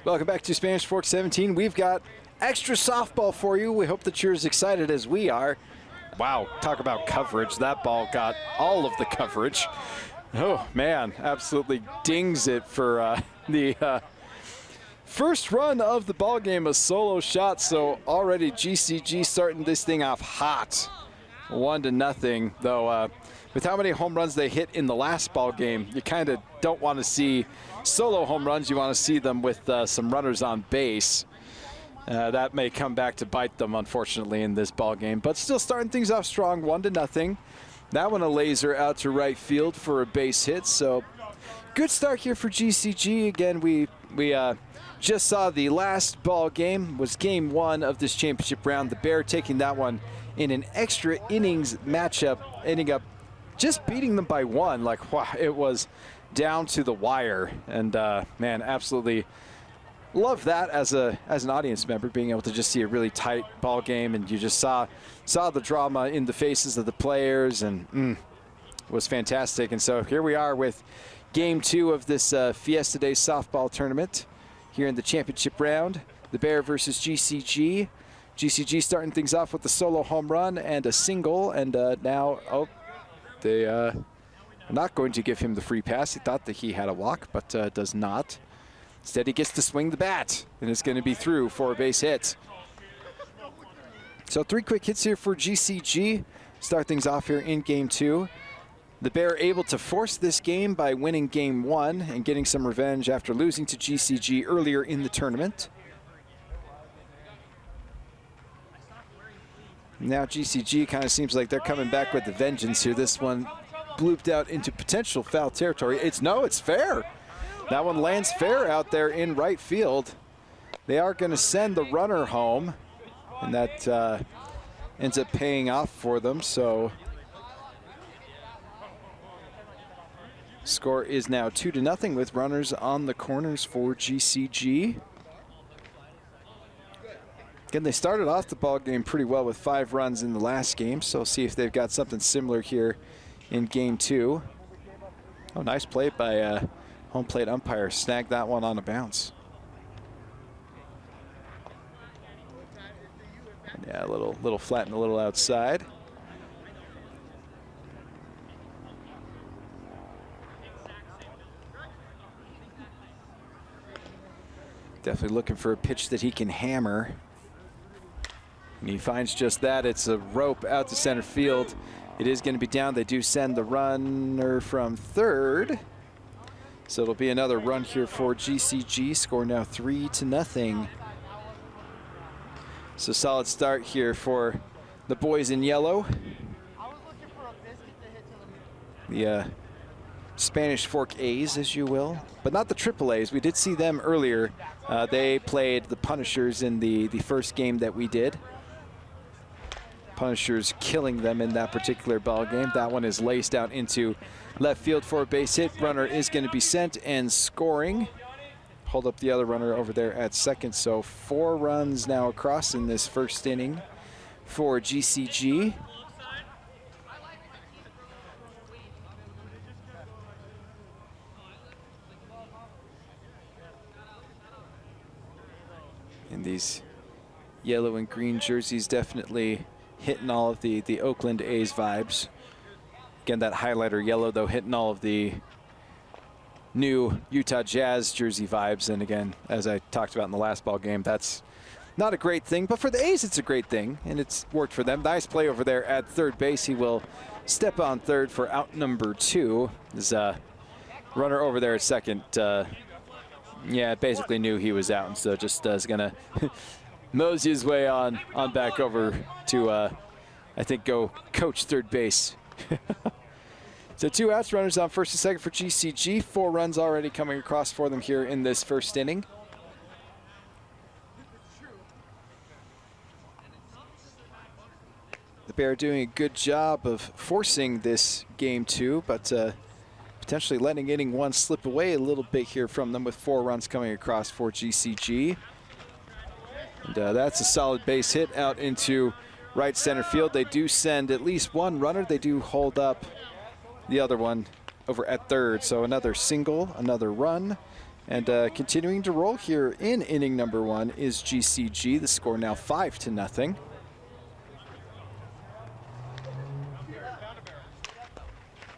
Welcome back to Spanish Fork 17. We've got extra softball for you. We hope that you're as excited as we are. Wow, talk about coverage. That ball got all of the coverage. Oh, man, absolutely dings it for the first run of the ball game, a solo shot. So already GCG starting this thing off hot, 1-0. Though with how many home runs they hit in the last ball game, you kind of don't want to see solo home runs. You want to see them with some runners on base. That may come back to bite them, unfortunately, in this ball game. But still starting things off strong, 1-0. That one a laser out to right field for a base hit. So good start here for GCG. Again, we just saw the last ball game was game 1 of this championship round. The Bear taking that one in an extra innings matchup, ending up just beating them by 1. Like, wow, it was down to the wire. And man, absolutely love that as an audience member, being able to just see a really tight ball game, and you just saw the drama in the faces of the players, and it was fantastic. And so here we are with game 2 of this Fiesta Day softball tournament here in the championship round. The Bear versus GCG. GCG starting things off with a solo home run and a single, and now, they are not going to give him the free pass. He thought that he had a walk, but does not. Instead, he gets to swing the bat, and it's going to be through for a base hit. So 3 quick hits here for GCG. Start things off here in game 2. The Bear able to force this game by winning game 1 and getting some revenge after losing to GCG earlier in the tournament. Now GCG kind of seems like they're coming back with the vengeance here. This one blooped out into potential foul territory. It's fair. That one lands fair out there in right field. They are going to send the runner home, and that ends up paying off for them. So score is now 2-0 with runners on the corners for GCG. Again, they started off the ball game pretty well with 5 runs in the last game, so see if they've got something similar here in game 2. Oh, nice play by home plate umpire. Snagged that one on a bounce. Yeah, a little flat and a little outside. Definitely looking for a pitch that he can hammer. And he finds just that. It's a rope out to center field. It is going to be down. They do send the runner from third. So it'll be another run here for GCG. Score now 3-0. So solid start here for the boys in yellow. The Spanish Fork A's, as you will, but not the Triple A's. We did see them earlier. They played the Punishers in the first game that we did. Punishers killing them in that particular ball game. That one is laced out into left field for a base hit. Runner is going to be sent and scoring. Hold up the other runner over there at second. So 4 runs now across in this first inning for GCG. And these yellow and green jerseys definitely hitting all of the Oakland A's vibes. Again, that highlighter yellow, though, hitting all of the new Utah Jazz jersey vibes. And again, as I talked about in the last ball game, that's not a great thing. But for the A's, it's a great thing, and it's worked for them. Nice play over there at third base. He will step on third for out number 2. His runner over there at second, yeah, basically knew he was out, and so just is going to mosey his way on back over to, I think, go coach third base. So 2 outs, runners on first and second for GCG. 4 runs already coming across for them here in this first inning. The Bear doing a good job of forcing this game 2, but potentially letting inning 1 slip away a little bit here from them with 4 runs coming across for GCG. And that's a solid base hit out into right center field. They do send at least 1 runner. They do hold up the other one over at third. So another single, another run, And continuing to roll here in inning number 1 is GCG. The score now 5-0.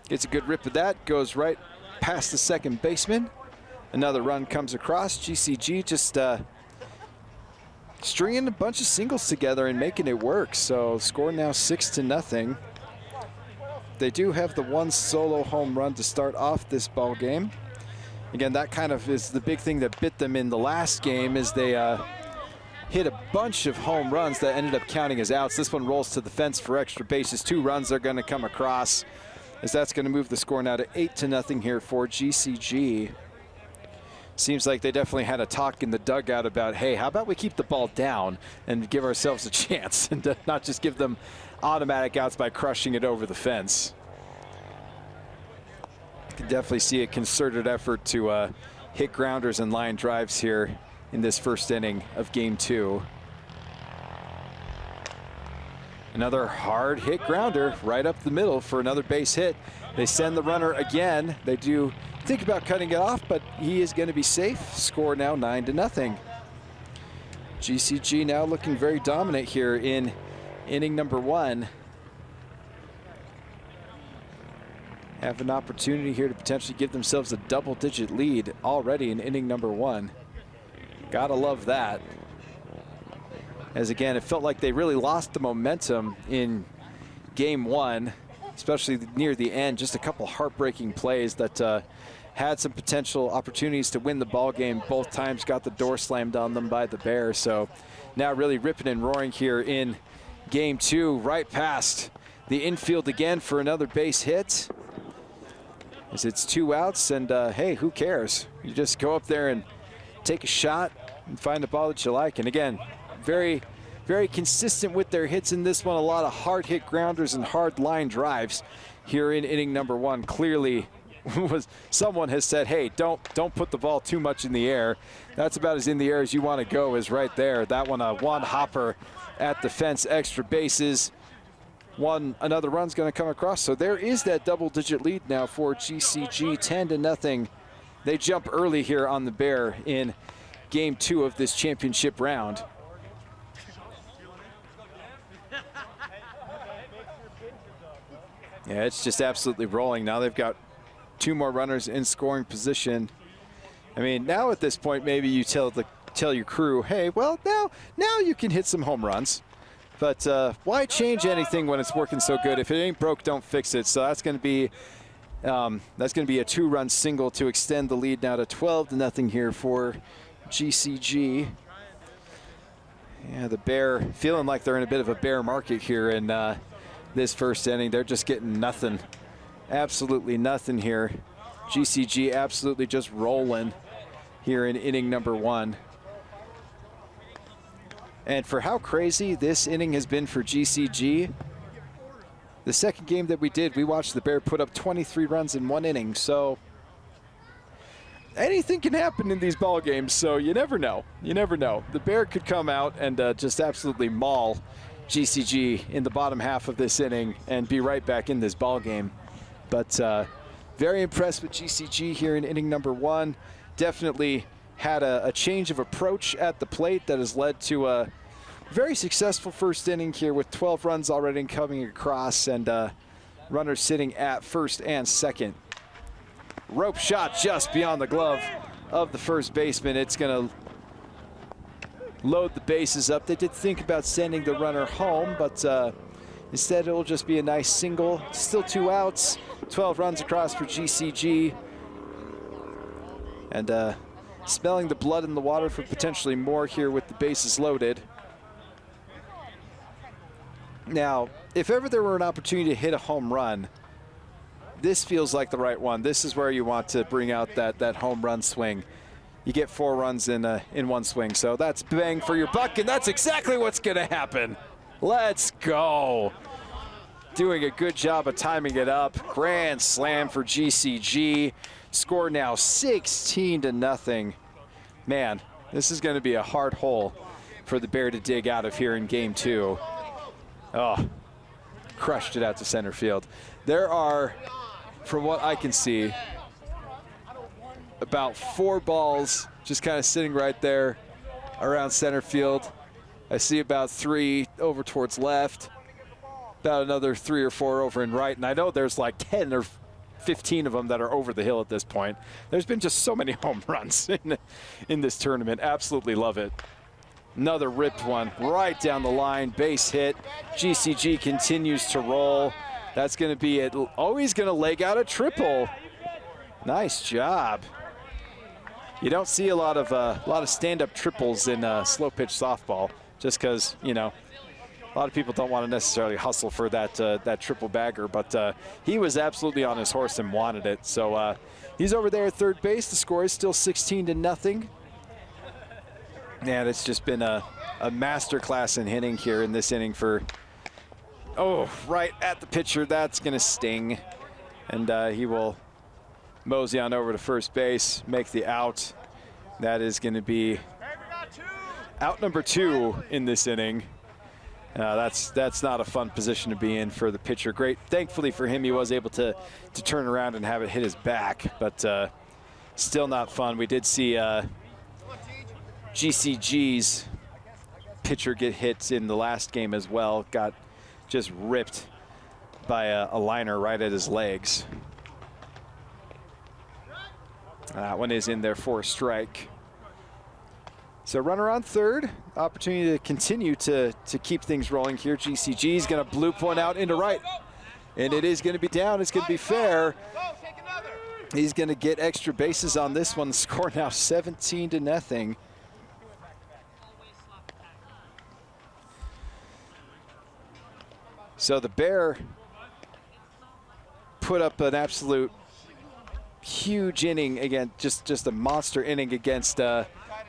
Gets a good rip of that, goes right past the second baseman. Another run comes across. GCG just stringing a bunch of singles together and making it work. So score now 6-0. They do have the one solo home run to start off this ball game. Again, that kind of is the big thing that bit them in the last game, is they hit a bunch of home runs that ended up counting as outs. This one rolls to the fence for extra bases. 2 runs are going to come across, as that's going to move the score now to 8-0 here for GCG. Seems like they definitely had a talk in the dugout about, hey, how about we keep the ball down and give ourselves a chance and not just give them automatic outs by crushing it over the fence. You can definitely see a concerted effort to hit grounders and line drives here in this first inning of game 2. Another hard hit grounder right up the middle for another base hit. They send the runner again. They do think about cutting it off, but he is going to be safe. Score now 9-0. GCG now looking very dominant here in inning number 1. Have an opportunity here to potentially give themselves a double-digit lead already in inning number 1. Gotta love that. As again, it felt like they really lost the momentum in game 1, especially near the end. Just a couple heartbreaking plays that had some potential opportunities to win the ball game. Both times got the door slammed on them by the Bears. So now really ripping and roaring here in game 2, right past the infield again for another base hit. As it's 2 outs, and hey, who cares? You just go up there and take a shot and find a ball that you like. And again, very, very consistent with their hits in this one. A lot of hard hit grounders and hard line drives here in inning number 1. Clearly, someone has said, hey, don't put the ball too much in the air. That's about as in the air as you want to go, is right there. That one, a one hopper at the fence, extra bases. Another run's going to come across. So there is that double-digit lead now for GCG, 10-0. They jump early here on the Bear in game 2 of this championship round. Yeah, it's just absolutely rolling. Now they've got 2 more runners in scoring position. I mean, now at this point, maybe you tell your crew, hey, well, now you can hit some home runs. But why change anything when it's working so good? If it ain't broke, don't fix it. So that's going to be a 2-run single to extend the lead now to 12-0 here for GCG. Yeah, the Bear feeling like they're in a bit of a bear market here in this first inning. They're just getting nothing, absolutely nothing here. GCG absolutely just rolling here in inning number 1. And for how crazy this inning has been for GCG, the second game that we did, we watched the Bear put up 23 runs in 1 inning. So anything can happen in these ball games, so you never know. You never know. The Bear could come out and just absolutely maul GCG in the bottom half of this inning and be right back in this ball game. But very impressed with GCG here in inning number 1. Definitely had a change of approach at the plate that has led to a very successful first inning here with 12 runs already coming across and runners sitting at first and second. Rope shot just beyond the glove of the first baseman. It's going to load the bases up. They did think about sending the runner home, but instead it'll just be a nice single. Still 2 outs, 12 runs across for GCG. And smelling the blood in the water for potentially more here with the bases loaded. Now, if ever there were an opportunity to hit a home run, this feels like the right one. This is where you want to bring out that home run swing. You get 4 runs in one swing, so that's bang for your buck, and that's exactly what's going to happen. Let's go. Doing a good job of timing it up. Grand slam for GCG. Score now 16-0. Man, this is going to be a hard hole for the Bear to dig out of here in game 2. Oh, crushed it out to center field. There are, from what I can see, about 4 balls just kind of sitting right there around center field. I see about 3 over towards left, about another 3 or 4 over in right, and I know there's like 10 or 15 of them that are over the hill at this point. There's been just so many home runs in this tournament. Absolutely love it. Another ripped one right down the line, base hit. GCG continues to roll. That's going to be it. Always going to leg out a triple. Nice job. You don't see a lot of stand-up triples in slow pitch softball, just because, you know, a lot of people don't want to necessarily hustle for that triple bagger, but he was absolutely on his horse and wanted it. So he's over there at third base. The score is still 16-0. And it's just been a masterclass in hitting here in this inning for, right at the pitcher. That's going to sting. And he will mosey on over to first base, make the out. That is going to be out number 2 in this inning. That's not a fun position to be in for the pitcher. Great. Thankfully for him, he was able to turn around and have it hit his back, but still not fun. We did see GCG's pitcher get hit in the last game as well. Got just ripped by a liner right at his legs. That one is in there for a strike. So runner on third, opportunity to continue to keep things rolling here. GCG is going to bloop one out into right, and it is going to be down. It's going to be fair. He's going to get extra bases on this one. The score now 17-0. So the Bear put up an absolute huge inning again, just a monster inning against the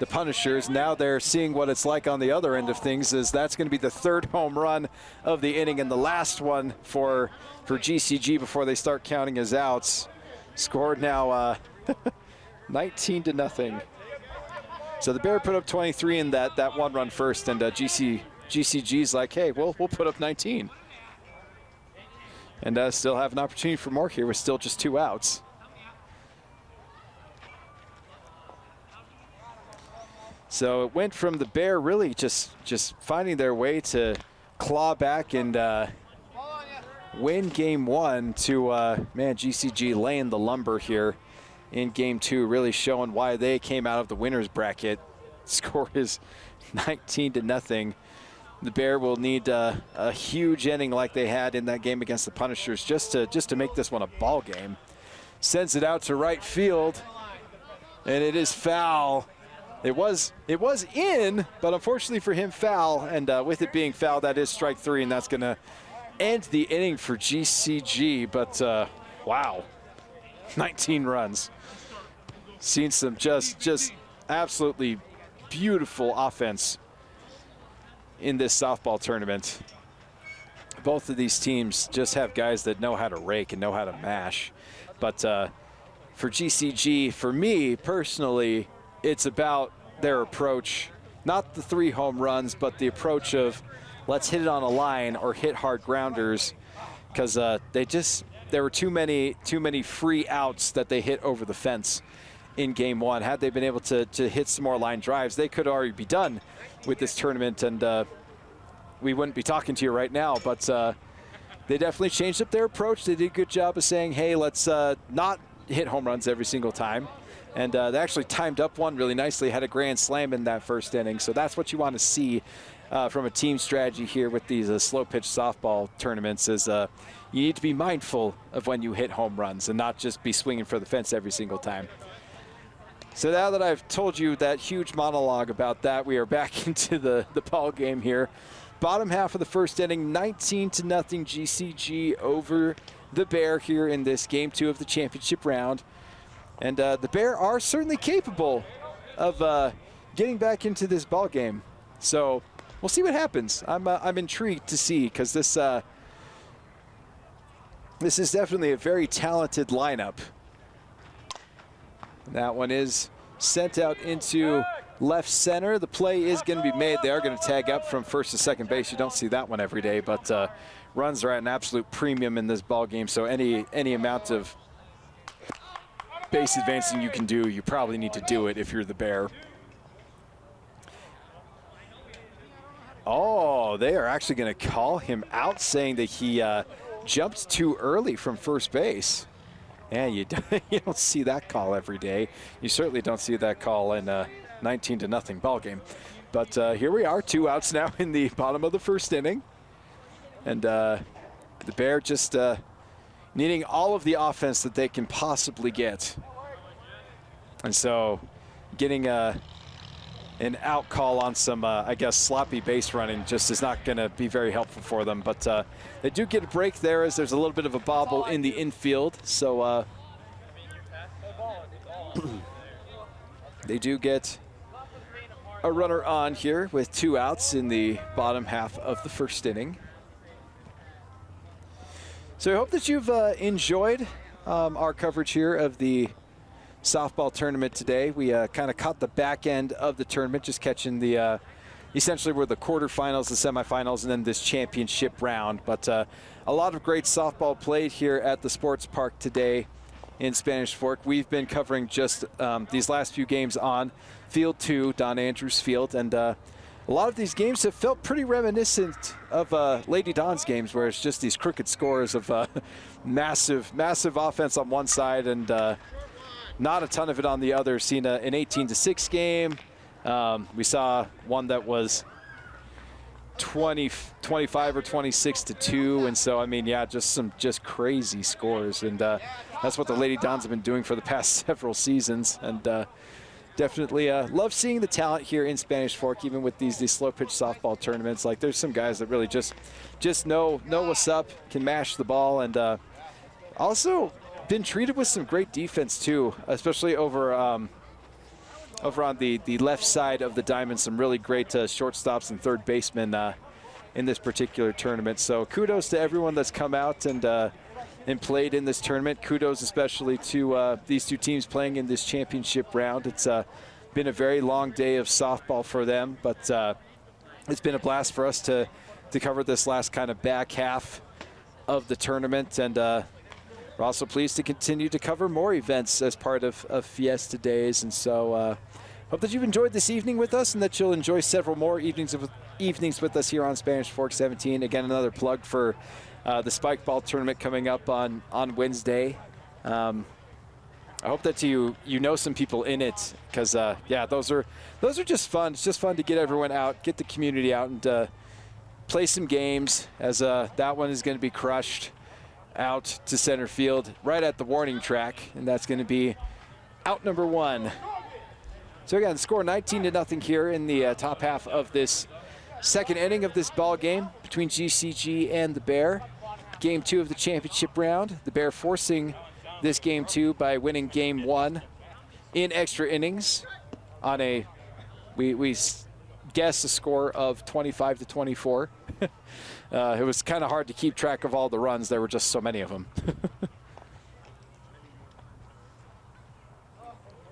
Punishers. Now they're seeing what it's like on the other end of things, as that's going to be the 3rd home run of the inning and the last one for GCG before they start counting his outs. Scored now 19-0. So the Bear put up 23 in that 1-run first, and GCG's like, hey, we'll put up 19. And still have an opportunity for more here with still just 2 outs. So it went from the Bear really just finding their way to claw back and win game 1 to, GCG laying the lumber here in game 2, really showing why they came out of the winner's bracket. Score is 19-0. The Bear will need a huge inning like they had in that game against the Punishers just to make this one a ball game. Sends it out to right field, and it is foul. It was in, but unfortunately for him, foul. And with it being foul, that is strike 3, and that's going to end the inning for GCG. But wow, 19 runs. Seen some just absolutely beautiful offense in this softball tournament. Both of these teams just have guys that know how to rake and know how to mash. But for GCG, for me personally, it's about their approach, not the 3 home runs, but the approach of let's hit it on a line or hit hard grounders, because there were too many free outs that they hit over the fence in game 1. Had they been able to hit some more line drives, they could already be done with this tournament, and we wouldn't be talking to you right now. But they definitely changed up their approach. They did a good job of saying, hey, let's not hit home runs every single time. And they actually timed up one really nicely, had a grand slam in that first inning. So that's what you want to see from a team strategy here with these slow pitch softball tournaments, is you need to be mindful of when you hit home runs and not just be swinging for the fence every single time. So now that I've told you that huge monologue about that, we are back into the ball game here. Bottom half of the first inning, 19-0 GCG over the Bear here in this game 2 of the championship round. And the Bear are certainly capable of getting back into this ball game. So we'll see what happens. I'm intrigued to see, because this is definitely a very talented lineup. That one is sent out into left center. The play is going to be made. They are going to tag up from first to second base. You don't see that one every day, but runs are at an absolute premium in this ball game. So any amount of base advancing you can do, you probably need to do it if you're the Bear. Oh, they are actually going to call him out, saying that he jumped too early from first base. Yeah, you don't see that call every day. You certainly don't see that call in a 19-0 ball game. But here we are, 2 outs now in the bottom of the first inning. And the Bear just needing all of the offense that they can possibly get. And so getting an out call on some, I guess, sloppy base running just is not going to be very helpful for them. But they do get a break there as there's a little bit of a bobble in the infield. So they do get a runner on here with 2 outs in the bottom half of the first inning. So I hope that you've enjoyed our coverage here of the softball tournament today. We kind of caught the back end of the tournament, just catching the essentially were the quarterfinals, the semifinals, and then this championship round. But a lot of great softball played here at the sports park today in Spanish Fork. We've been covering just these last few games on Field 2, Don Andrews Field, and a lot of these games have felt pretty reminiscent of Lady Don's games, where it's just these crooked scores of massive offense on one side and not a ton of it on the other. Seen an 18-6 game. We saw one that was 25 or 26-2, and so I mean, yeah, just crazy scores, and that's what the Lady Dons have been doing for the past several seasons, and definitely love seeing the talent here in Spanish Fork, even with these slow pitch softball tournaments. Like, there's some guys that really just know what's up, can mash the ball, and also been treated with some great defense too, especially over on the left side of the diamond. Some really great shortstops and third basemen in this particular tournament. So kudos to everyone that's come out and played in this tournament. Kudos especially to these two teams playing in this championship round. It's been a very long day of softball for them, but it's been a blast for us to cover this last kind of back half of the tournament, and we're also pleased to continue to cover more events as part of Fiesta Days. And so hope that you've enjoyed this evening with us, and that you'll enjoy several more evenings with us here on Spanish Fork 17. Again, another plug for the spike ball tournament coming up on Wednesday. I hope that you know some people in it, because yeah, those are just fun. It's just fun to get everyone out, get the community out, and play some games, as that one is going to be crushed out to center field right at the warning track, and that's going to be out number 1. So again, score 19-0 here in the top half of this second inning of this ball game between GCG and the Bear. Game 2 of the championship round. The Bear forcing this game 2 by winning game 1 in extra innings on a, we guess, a score of 25-24. It was kind of hard to keep track of all the runs. There were just so many of them.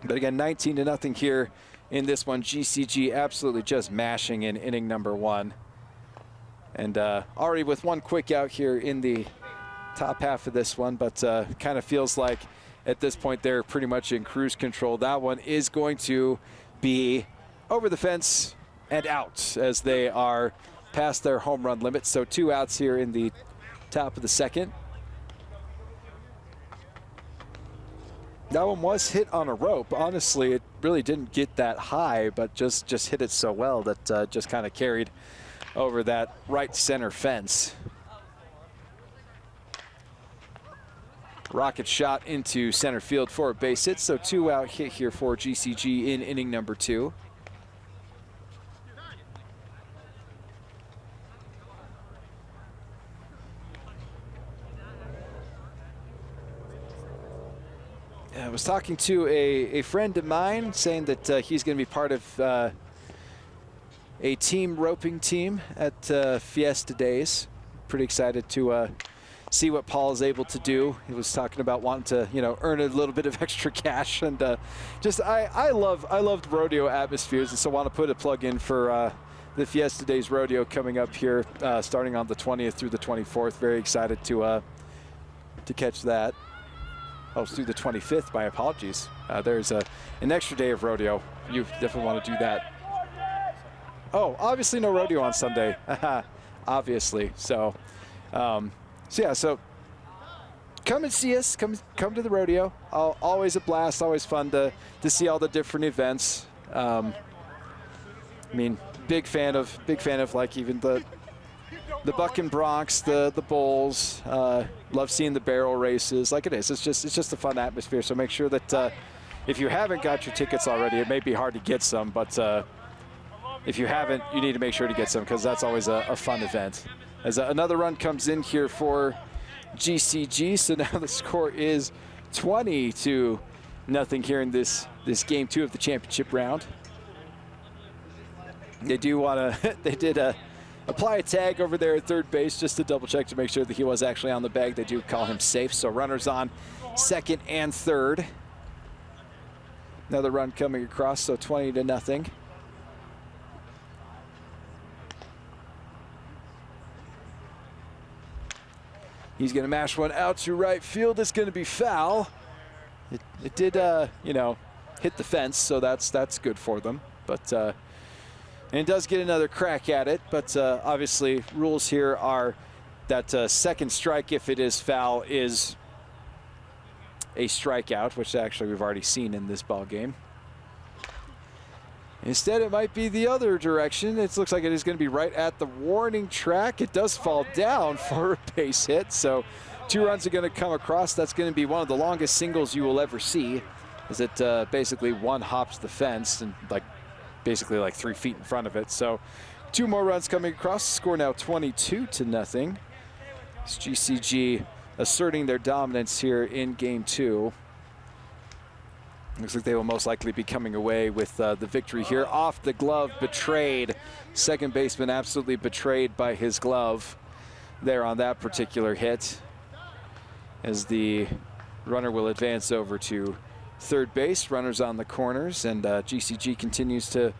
But again, 19-0 here in this one. GCG absolutely just mashing in inning number 1. And already with one quick out here in the top half of this one, but kind of feels like at this point they're pretty much in cruise control. That one is going to be over the fence and out, as they are past their home run limit. So 2 outs here in the top of the second. That one was hit on a rope. Honestly, it really didn't get that high, but just hit it so well that just kind of carried over that right center fence. Rocket shot into center field for a base hit. So 2 out hit here for GCG in inning number 2. I was talking to a friend of mine, saying that he's going to be part of a team roping team at Fiesta Days. Pretty excited to see what Paul is able to do. He was talking about wanting to, earn a little bit of extra cash, and I loved rodeo atmospheres, and so want to put a plug in for the Fiesta Days rodeo coming up here, starting on the 20th through the 24th. Very excited to catch that. Oh, it's through the 25th. My apologies. There's an extra day of rodeo. You definitely want to do that. Oh, obviously no rodeo on Sunday. Obviously. So, so come and see us. Come to the rodeo. Always a blast. Always fun to see all the different events. I mean, big fan of like even the Buck and Bronx, the Bulls. Love seeing the barrel races. Like it is. It's just a fun atmosphere. So make sure that if you haven't got your tickets already, it may be hard to get some, but if you haven't, you need to make sure to get some because that's always a fun event. As another run comes in here for GCG, so now the score is 20-0 here in this game 2 of the championship round. They do want to. They did apply a tag over there at third base just to double check to make sure that he was actually on the bag. They do call him safe. So runners on second and third. Another run coming across. So 20-0. He's going to mash one out to right field. It's going to be foul. It did, hit the fence, so that's good for them. But and it does get another crack at it. But obviously, rules here are that second strike, if it is foul, is a strikeout, which actually we've already seen in this ball game. Instead, it might be the other direction. It looks like it is going to be right at the warning track. It does fall down for a base hit, so 2 runs are going to come across. That's going to be one of the longest singles you will ever see, as it basically one hops the fence and basically 3 feet in front of it. So 2 more runs coming across. Score now 22-0. It's GCG asserting their dominance here in game 2. Looks like they will most likely be coming away with the victory here. Off the glove, betrayed. Second baseman absolutely betrayed by his glove there on that particular hit, as the runner will advance over to third base. Runners on the corners, and GCG continues to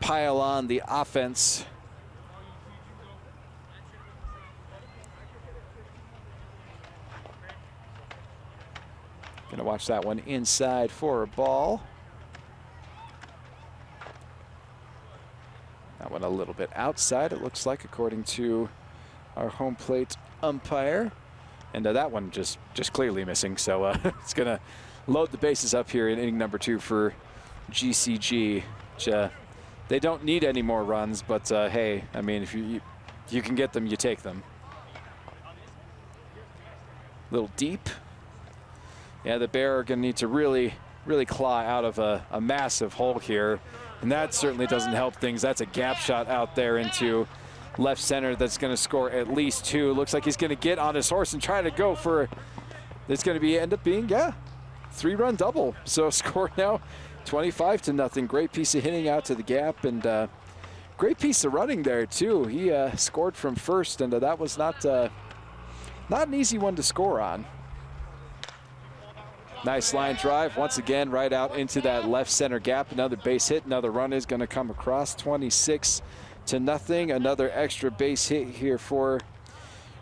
pile on the offense. Gonna watch that one inside for a ball. That one a little bit outside, it looks like, according to our home plate umpire. And that one just clearly missing. So it's gonna load the bases up here in inning number 2 for GCG. Which, they don't need any more runs, but hey, I mean, if you can get them, you take them. Little deep. Yeah, the Bear are going to need to really claw out of a massive hole here. And that certainly doesn't help things. That's a gap shot out there into left center that's going to score at least 2. Looks like he's going to get on his horse and try to go for, it's going to end up being, 3-run double. So score now 25-0. Great piece of hitting out to the gap, and great piece of running there too. He scored from first, and that was not an easy one to score on. Nice line drive, once again, right out into that left center gap. Another base hit, another run is going to come across. 26-0. Another extra base hit here for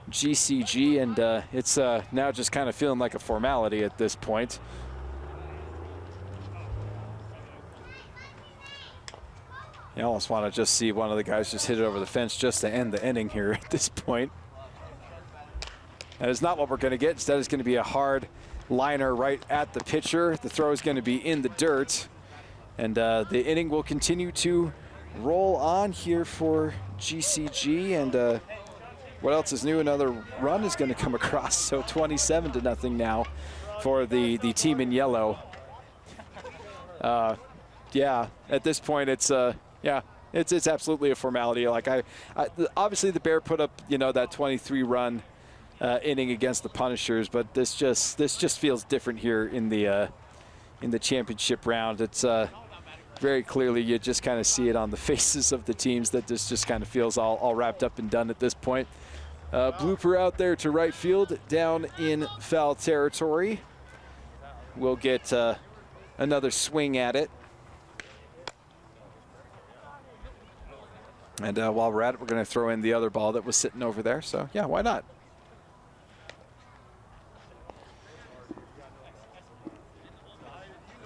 GCG, and it's now just kind of feeling like a formality at this point. You almost want to just see one of the guys just hit it over the fence just to end the inning here at this point. That is not what we're going to get. Instead, it's going to be a hard liner right at the pitcher. The throw is going to be in the dirt, and the inning will continue to roll on here for GCG. And what else is new? Another run is going to come across. So 27-0 now for the team in yellow. Yeah, at this point, it's it's absolutely a formality. Like obviously the Bear put up that 23-run inning against the Punishers, but this just feels different here in the championship round. It's very clearly, you just kind of see it on the faces of the teams that this just kind of feels all wrapped up and done at this point. Blooper out there to right field, down in foul territory. We'll get another swing at it. And while we're at it, we're going to throw in the other ball that was sitting over there. So, yeah, why not?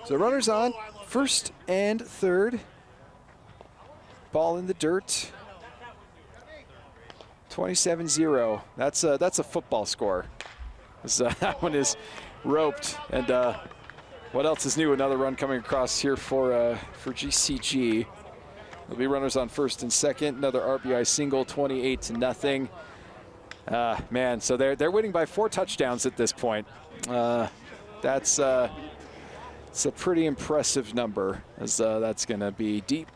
So runners on, first and third. Ball in the dirt. 27-0. That's a football score. That one is roped. And what else is new? Another run coming across here for GCG. There'll be runners on first and second. Another RBI single, 28-0. Man, so they're winning by 4 touchdowns at this point. It's a pretty impressive number, as that's going to be deep.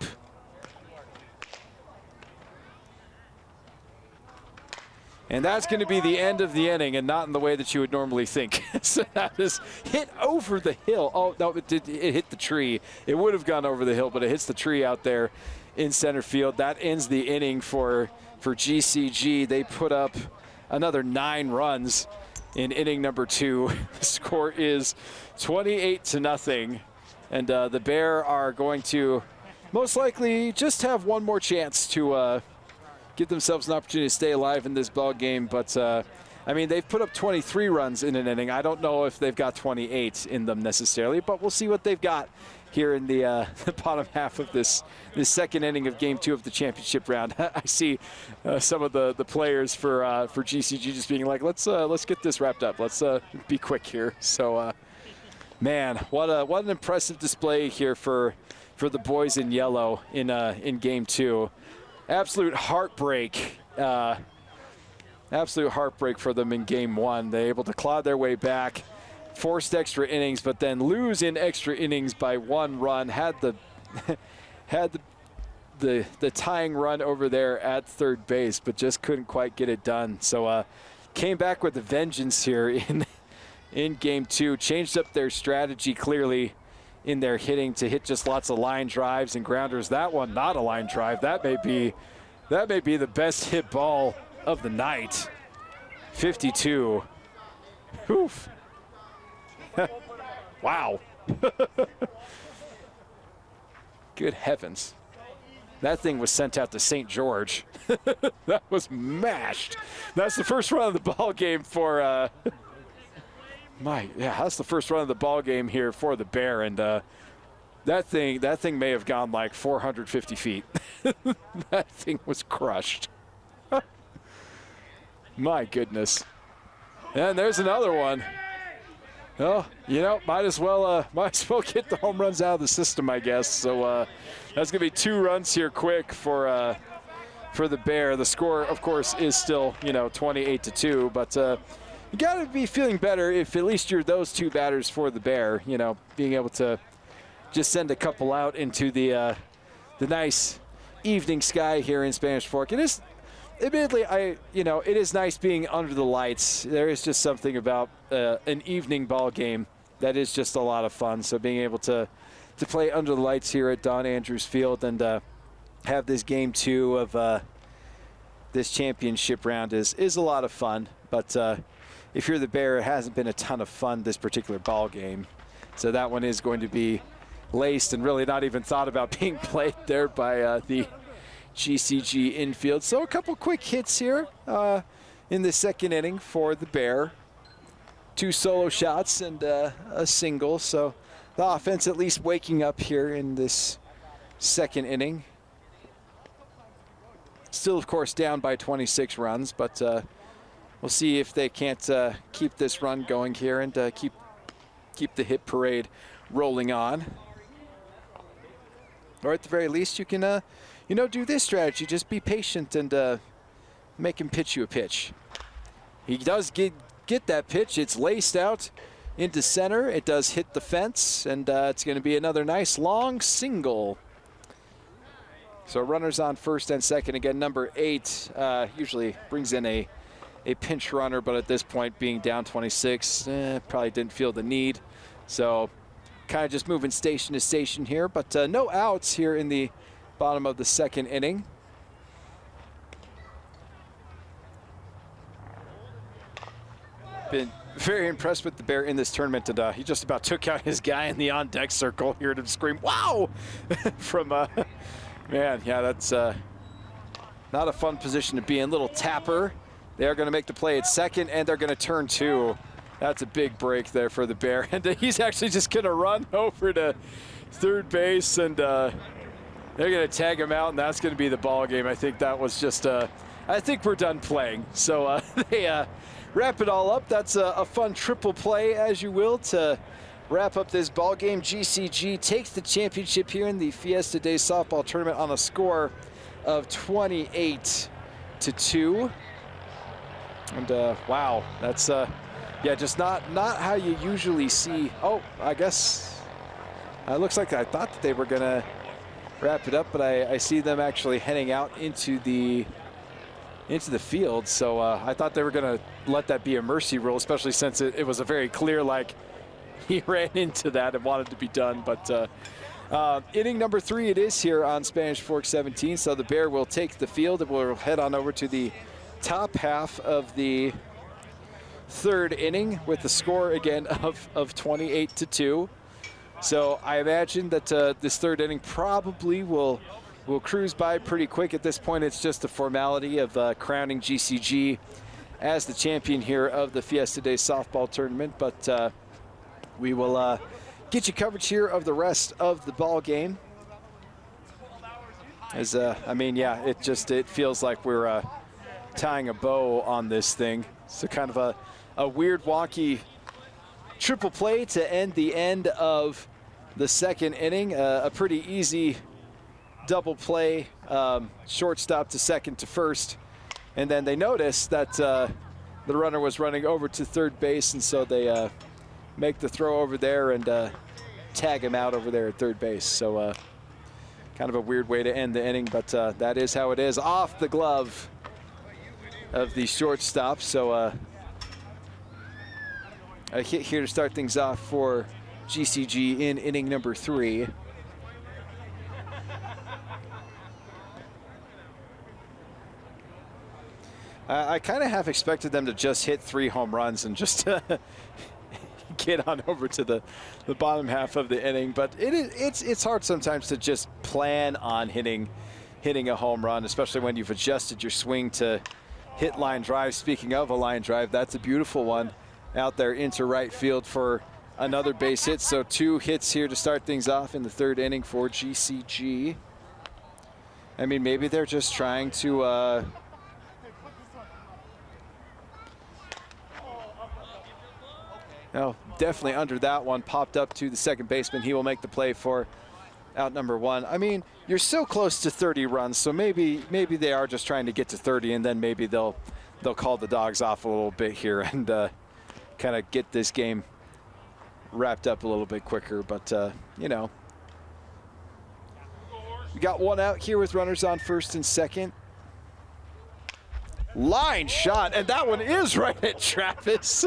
And that's going to be the end of the inning, and not in the way that you would normally think. So that is hit over the hill. Oh, no, it hit the tree. It would have gone over the hill, but it hits the tree out there in center field. That ends the inning for GCG. They put up another 9 runs in inning number 2. The score is 28-0. And the Bear are going to most likely just have one more chance to give themselves an opportunity to stay alive in this ball game. But I mean, they've put up 23 runs in an inning. I don't know if they've got 28 in them necessarily, but we'll see what they've got here in the bottom half of this second inning of Game 2 of the championship round. I see some of the players for GCG just being like, let's get this wrapped up. Let's be quick here. So, man, what an impressive display here for the boys in yellow in Game 2. Absolute heartbreak. Absolute heartbreak for them in Game 1. They're able to claw their way back, forced extra innings, but then lose in extra innings by 1 run. Had the tying run over there at third base, but just couldn't quite get it done. So came back with a vengeance here in Game 2. Changed up their strategy clearly in their hitting to hit just lots of line drives and grounders. That one not a line drive. That may be the best hit ball of the night. 52. Oof. Wow. Good heavens. That thing was sent out to St. George. That was mashed. That's the first run of the ball game for that's the first run of the ball game here for the Bear, and that thing may have gone like 450 feet. That thing was crushed. My goodness. And there's another one. Oh, you know, might as well get the home runs out of the system, I guess. So that's gonna be 2 runs here quick for the Bear. The score, of course, is still 28-2, but you gotta be feeling better if at least you're those 2 batters for the Bear. Being able to just send a couple out into the nice evening sky here in Spanish Fork. It is, admittedly, it is nice being under the lights. There is just something about an evening ball game that is just a lot of fun. So being able to play under the lights here at Don Andrews Field and have this Game 2 of this championship round is a lot of fun. But if you're the Bear, it hasn't been a ton of fun this particular ball game. So that one is going to be laced and really not even thought about being played there by the GCG infield. So a couple quick hits here in the second inning for the Bear. 2 solo shots and a single. So the offense at least waking up here in this second inning. Still, of course, down by 26 runs, but we'll see if they can't keep this run going here and keep the hit parade rolling on. Or at the very least, you can do this strategy. Just be patient and make him pitch you a pitch. He does get that pitch. It's laced out into center. It does hit the fence, and it's going to be another nice long single. So runners on first and second. Again, number 8 usually brings in a pinch runner, but at this point, being down 26, probably didn't feel the need. So kind of just moving station to station here, but no outs here in the bottom of the second inning. Been very impressed with the Bear in this tournament, and he just about took out his guy in the on-deck circle. Heard him scream, "Wow!" from, man, yeah, that's not a fun position to be in. Little tapper. They're going to make the play at second, and they're going to turn 2. That's a big break there for the Bear. And he's actually just going to run over to third base, and they're going to tag him out, and that's going to be the ball game. I think that was just I think we're done playing. So they wrap it all up. That's a fun triple play, as you will, to wrap up this ball game. GCG takes the championship here in the Fiesta Day softball tournament on a score of 28-2. And wow, that's yeah, just not how you usually see. Oh, I guess it looks like I thought that they were gonna wrap it up, but I see them actually heading out into the field. So I thought they were gonna let that be a mercy rule, especially since it was a very clear, like, he ran into that and wanted to be done. But inning number 3 it is here on Spanish Fork 17. So the Bear will take the field, and we'll head on over to the top half of the 3rd inning with the score again of 28-2. So I imagine that this 3rd inning probably will cruise by pretty quick. At this point, it's just a formality of crowning GCG as the champion here of the Fiesta Day softball tournament. But we will get you coverage here of the rest of the ball game. As I mean, yeah, it feels like we're tying a bow on this thing. So kind of a weird, wonky triple play to end the end of the 2nd inning. A pretty easy double play, shortstop to second to first, and then they noticed that the runner was running over to third base, and so they make the throw over there and tag him out over there at third base. So kind of a weird way to end the inning, but that is how it is. Off the glove of the shortstop. So a hit here to start things off for GCG in inning number 3. I kind of have expected them to just hit 3 home runs and just get on over to the bottom half of the inning. But it's hard sometimes to just plan on hitting a home run, especially when you've adjusted your swing to hit line drive. Speaking of a line drive, that's a beautiful one out there into right field for another base hit. So 2 hits here to start things off in the 3rd inning for GCG. I mean, maybe they're just trying to no, definitely under that one, popped up to the second baseman. He will make the play for out number 1. I mean, you're so close to 30 runs, so maybe they are just trying to get to 30, and then maybe they'll call the dogs off a little bit here and kind of get this game wrapped up a little bit quicker. But you know, we got 1 out here with runners on first and second. Line shot, and that one is right at Travis.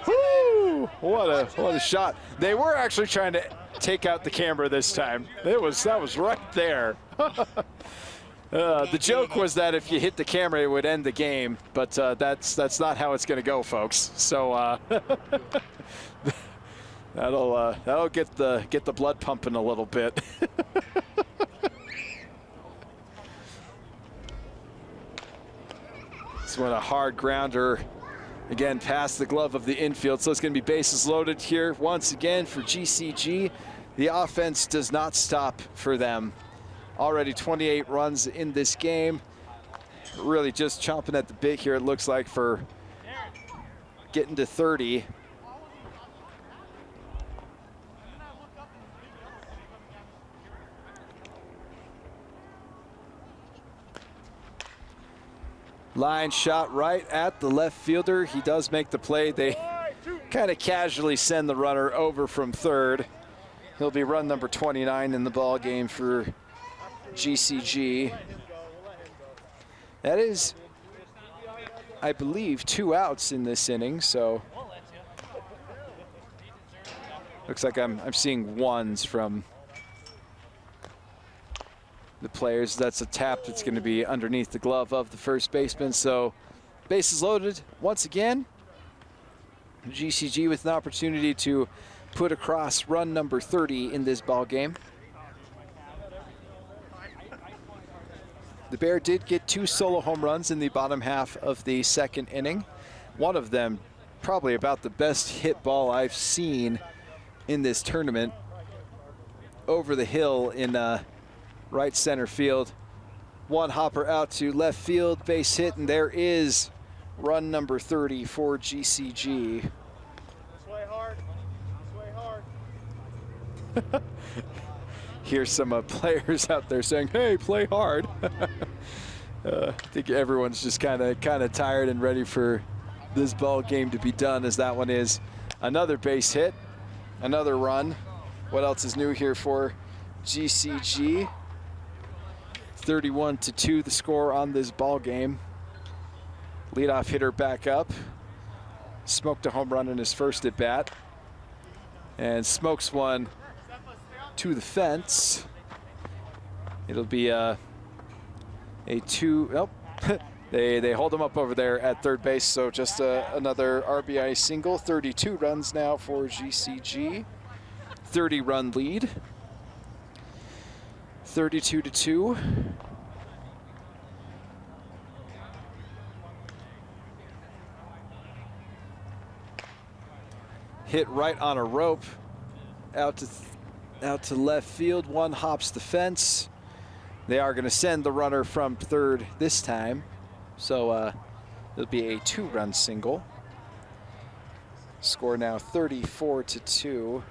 Woo! What a shot. They were actually trying to take out the camera this time. That was right there. The joke was that if you hit the camera, it would end the game, but that's not how it's going to go, folks. So that'll get the blood pumping a little bit. This one a hard grounder, again, past the glove of the infield. So it's going to be bases loaded here once again for GCG. The offense does not stop for them. Already 28 runs in this game. Really just chomping at the bit here, it looks like, for getting to 30. Line shot right at the left fielder. He does make the play. They kind of casually send the runner over from third. He'll be run number 29 in the ball game for GCG. That is, I believe, 2 outs in this inning. So looks like I'm seeing ones from the players. That's a tap that's going to be underneath the glove of the first baseman. So bases loaded once again. GCG with an opportunity to put across run number 30 in this ball game. The Bear did get 2 solo home runs in the bottom half of the 2nd inning. One of them probably about the best hit ball I've seen in this tournament. Over the hill in right center field. One hopper out to left field, base hit, and there is run number 30 for GCG. Sway hard. Sway hard. Here's some players out there saying, "Hey, play hard." I think everyone's just kind of tired and ready for this ball game to be done, as that one is another base hit, another run. What else is new here for GCG? 31-2 the score on this ball game. Leadoff hitter back up. Smoked a home run in his first at bat, and smokes one to the fence. It'll be a two. Oh, they hold him up over there at third base. So just another RBI single. 32 runs now for GCG. 30-run lead. 32-2. Hit right on a rope, out to left field. One hops the fence. They are going to send the runner from third this time, so it'll be a 2-run single. Score now 34-2.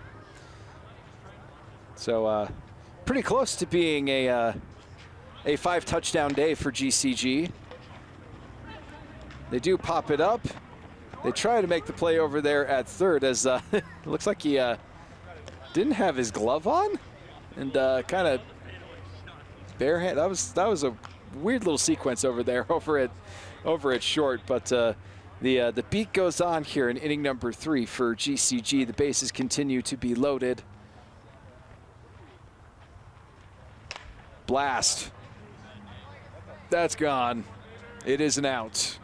So pretty close to being a 5-touchdown day for GCG. They do pop it up. They try to make the play over there at third, as it looks like he didn't have his glove on, and kind of barehand. That was a weird little sequence over there over at short. But the beat goes on here in inning number 3 for GCG. The bases continue to be loaded. Blast. That's gone. It is an out.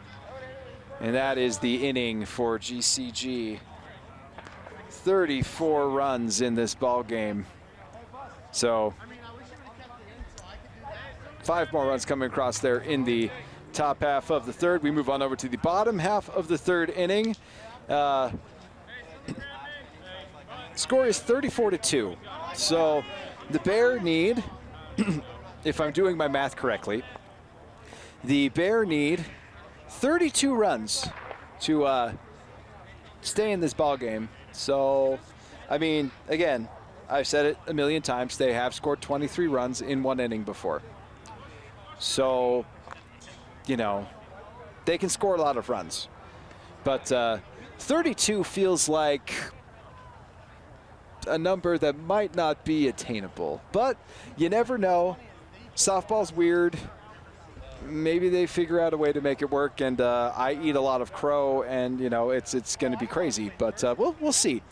And that is the inning for GCG. 34 runs in this ball game. So 5 more runs coming across there in the top half of the third. We move on over to the bottom half of the third inning. Score is 34-2. So the Bear need, if I'm doing my math correctly, the Bear need 32 runs to stay in this ball game. So, I mean, again, I've said it a million times. They have scored 23 runs in 1 inning before. So, you know, they can score a lot of runs. But 32 feels like a number that might not be attainable. But you never know. Softball's weird. Maybe they figure out a way to make it work, and I eat a lot of crow, and you know it's going to be crazy. But we'll see.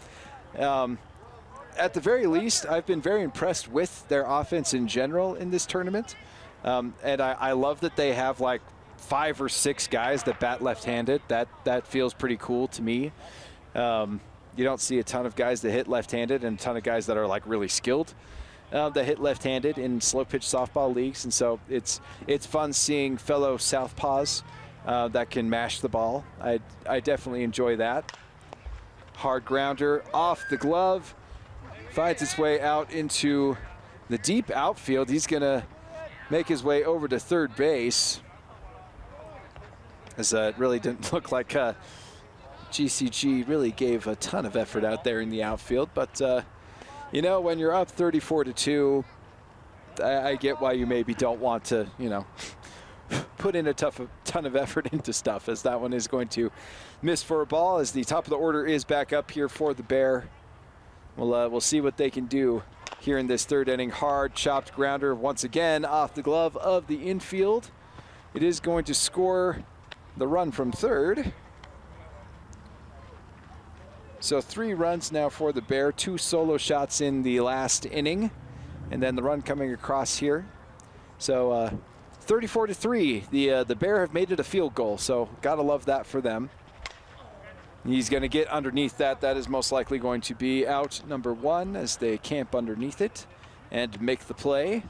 At the very least, I've been very impressed with their offense in general in this tournament, and I love that they have like 5 or 6 guys that bat left-handed. That feels pretty cool to me. You don't see a ton of guys that hit left-handed, and a ton of guys that are like really skilled. That hit left-handed in slow-pitch softball leagues, and so it's fun seeing fellow southpaws that can mash the ball. I definitely enjoy that. Hard grounder off the glove, finds its way out into the deep outfield. He's gonna make his way over to third base, as it really didn't look like GCG really gave a ton of effort out there in the outfield, but. You know, when you're up 34-2, I get why you maybe don't want to, you know, put in a ton of effort into stuff, as that one is going to miss for a ball, as the top of the order is back up here for the Bear. We'll see what they can do here in this third inning. Hard chopped grounder once again off the glove of the infield. It is going to score the run from third. So 3 runs now for the Bear, 2 solo shots in the last inning, and then the run coming across here. So 34-3, the Bear have made it a field goal, so gotta love that for them. He's gonna get underneath that. That is most likely going to be out number 1 as they camp underneath it and make the play.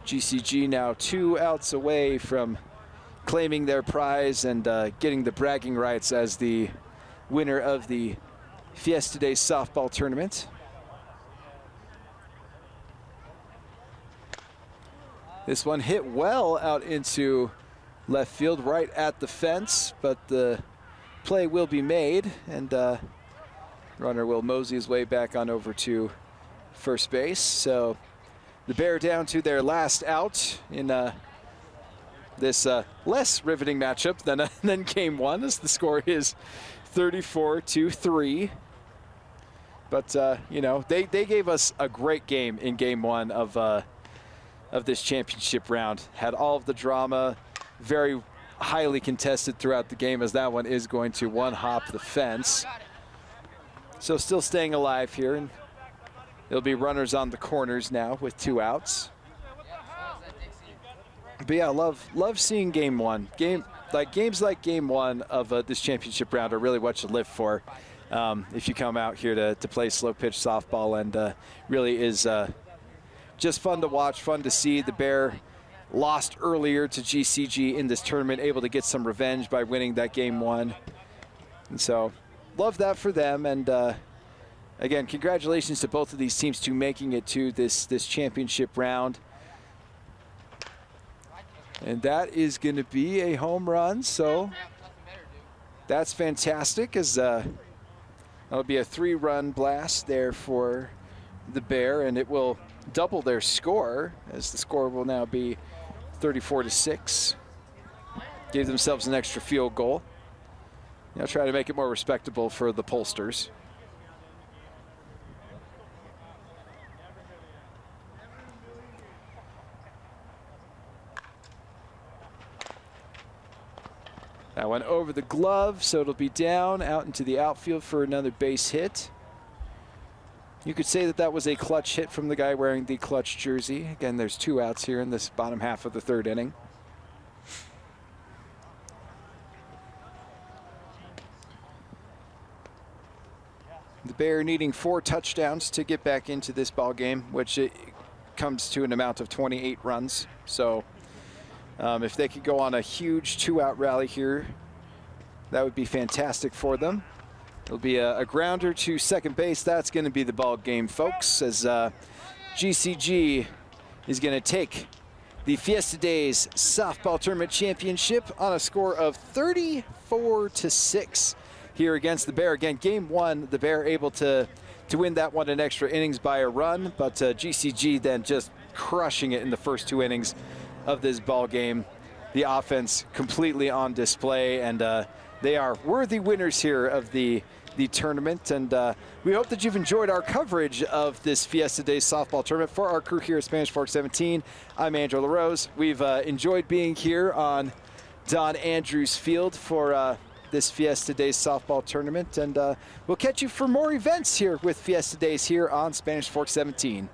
GCG now 2 outs away from claiming their prize and getting the bragging rights as the winner of the Fiesta Day softball tournament. This one hit well out into left field, right at the fence, but the play will be made, and runner will mosey his way back on over to first base. So the Bear down to their last out in this less riveting matchup than game one, as the score is 34-3. But you know, they gave us a great game in game one of this championship round. Had all of the drama, very highly contested throughout the game, as that one is going to one hop the fence. So still staying alive here, and it'll be runners on the corners now with 2 outs. But yeah, love seeing game one. Games like game one of this championship round are really what you live for. If you come out here to play slow pitch softball, and really is just fun to watch, fun to see. The Bear lost earlier to GCG in this tournament, able to get some revenge by winning that game one. And so love that for them. And again, congratulations to both of these teams to making it to this championship round. And that is going to be a home run, so that's fantastic, as that'll be a 3-run blast there for the Bear, and it will double their score, as the score will now be 34-6. Gave themselves an extra field goal. Now try to make it more respectable for the pollsters. That one over the glove, so it'll be down, out into the outfield for another base hit. You could say that was a clutch hit from the guy wearing the clutch jersey. Again, there's 2 outs here in this bottom half of the 3rd inning. The Bear needing 4 touchdowns to get back into this ball game, which it comes to an amount of 28 runs. So if they could go on a huge 2-out rally here, that would be fantastic for them. It'll be a grounder to second base. That's going to be the ball game, folks, as GCG is going to take the Fiesta Days Softball Tournament Championship on a score of 34-6 here against the Bear. Again, game one, the Bear able to win that one in extra innings by a run, but GCG then just crushing it in the first 2 innings of this ball game. The offense completely on display, and they are worthy winners here of the tournament. And we hope that you've enjoyed our coverage of this Fiesta Days softball tournament. For our crew here at Spanish Fork 17, I'm Andrew LaRose. We've enjoyed being here on Don Andrews Field for this Fiesta Days softball tournament, and we'll catch you for more events here with Fiesta Days here on Spanish Fork 17.